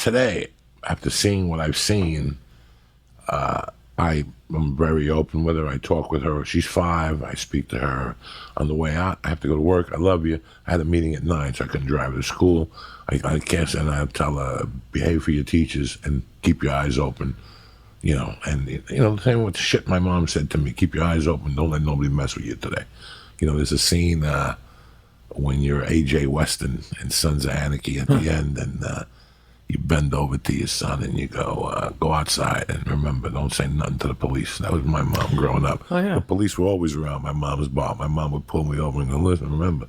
today, after seeing what I've seen, I'm very open with her. I talk with her. She's 5. I speak to her on the way out. I have to go to work. I love you. I had a meeting at 9, so I couldn't drive her to school. I can't, and I tell her, behave for your teachers and keep your eyes open. The same with the shit my mom said to me, keep your eyes open. Don't let nobody mess with you today. There's a scene when you're A.J. Weston in Sons of Anarchy at the end, and you bend over to your son and you go outside and remember, don't say nothing to the police. That was my mom growing up. Oh, yeah. The police were always around my mom's bar. My mom would pull me over and go, listen, remember,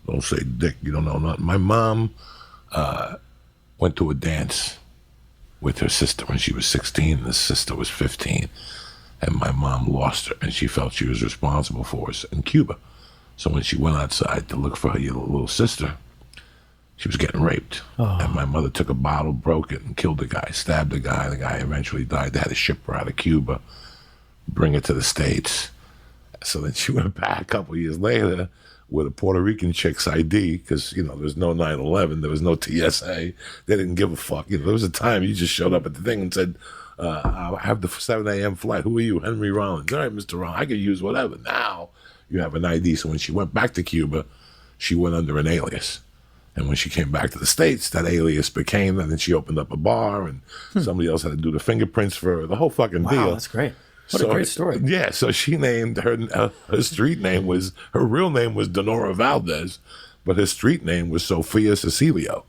don't say dick, you don't know nothing. My mom went to a dance with her sister when she was 16, and the sister was 15. And my mom lost her, and she felt she was responsible for us in Cuba. So when she went outside to look for her little sister, she was getting raped. Oh. And my mother took a bottle, broke it, and killed the guy, stabbed the guy. The guy eventually died. They had to ship her out of Cuba, bring her to the States. So then she went back a couple of years later with a Puerto Rican chick's ID, because, there was no 9/11, there was no TSA. They didn't give a fuck. There was a time you just showed up at the thing and said, I have the 7 a.m. flight. Who are you? Henry Rollins. All right, Mr. Rollins, I can use whatever. Now you have an ID. So when she went back to Cuba, she went under an alias. And when she came back to the States, that alias became, and then she opened up a bar, and somebody else had to do the fingerprints for her, the whole fucking deal. Wow, that's great. What a great story. Yeah, so she named her street name was, her real name was Denora Valdez, but her street name was Sofia Cecilio.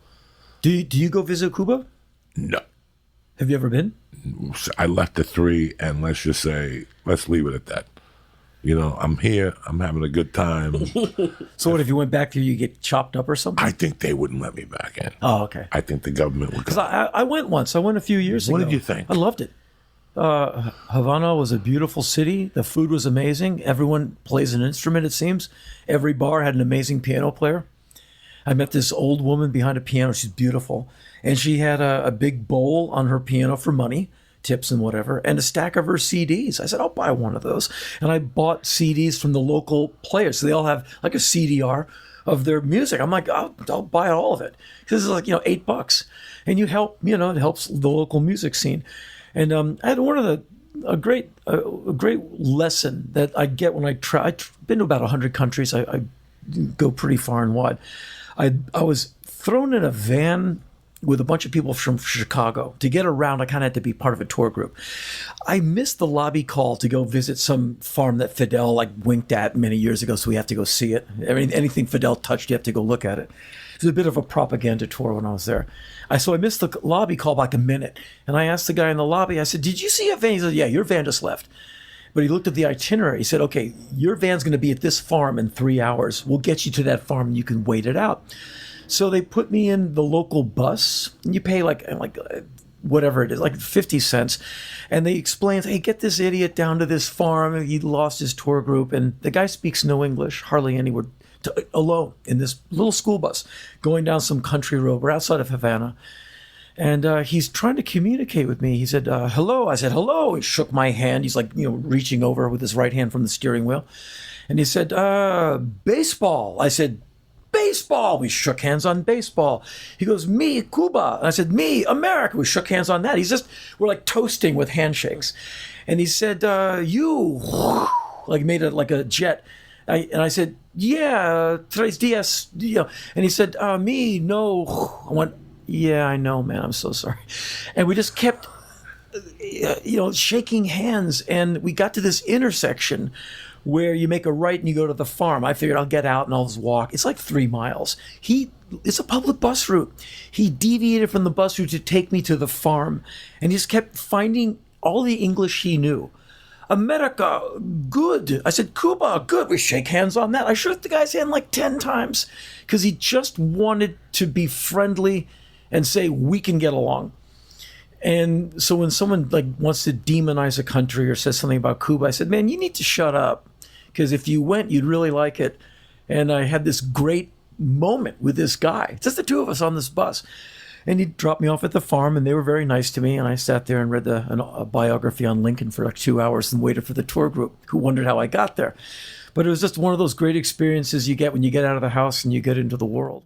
Do you go visit Cuba? No. Have you ever been? I left at 3, and let's just say, let's leave it at that. I'm here, I'm having a good time. So what, if you went back there, you get chopped up or something? I think they wouldn't let me back in. Oh, okay. I think the government would. Because I went once. I went a few years ago. What did you think? I loved it. Havana was a beautiful city. The food was amazing. Everyone plays an instrument, it seems. Every bar had an amazing piano player. I met this old woman behind a piano. She's beautiful. And she had a big bowl on her piano for money, tips and whatever, and a stack of her CDs. I said, I'll buy one of those. And I bought CDs from the local players. So they all have like a CDR of their music. I'm like, I'll buy all of it. Because it's like, $8. And you help, it helps the local music scene. And I had a great lesson that I get when I try. I've been to about 100 countries. I go pretty far and wide. I was thrown in a van with a bunch of people from Chicago. To get around, I kind of had to be part of a tour group. I missed the lobby call to go visit some farm that Fidel winked at many years ago, so we have to go see it. I mean, anything Fidel touched, you have to go look at it. It was a bit of a propaganda tour when I was there. So I missed the lobby call by a minute, and I asked the guy in the lobby, I said, did you see a van? He said, yeah, your van just left. But he looked at the itinerary. He said, okay, your van's going to be at this farm in 3 hours. We'll get you to that farm, and you can wait it out. So they put me in the local bus, and you pay whatever it is, like 50 cents. And they explained, hey, get this idiot down to this farm. He lost his tour group. And the guy speaks no English, hardly any word, alone in this little school bus going down some country road. We're outside of Havana. And he's trying to communicate with me. He said, hello. I said, hello. He shook my hand. He's reaching over with his right hand from the steering wheel. And he said, baseball. I said, baseball. We shook hands on baseball. He goes, me, Cuba. And I said, me, America. We shook hands on that. We're like toasting with handshakes. And he said, you, made it like a jet. And I said, yeah, Tres Diaz. And he said, me, no. I went, yeah, I know, man. I'm so sorry. And we just kept, shaking hands. And we got to this intersection where you make a right and you go to the farm. I figured I'll get out and I'll just walk. It's like 3 miles. It's a public bus route. He deviated from the bus route to take me to the farm, and he just kept finding all the English he knew. America, good. I said, Cuba, good. We shake hands on that. I shook the guy's hand 10 times because he just wanted to be friendly and say, we can get along. And so when someone wants to demonize a country or says something about Cuba, I said, man, you need to shut up, because if you went, you'd really like it. And I had this great moment with this guy, just the two of us on this bus. And he dropped me off at the farm, and they were very nice to me. And I sat there and read a biography on Lincoln for 2 hours and waited for the tour group, who wondered how I got there. But it was just one of those great experiences you get when you get out of the house and you get into the world.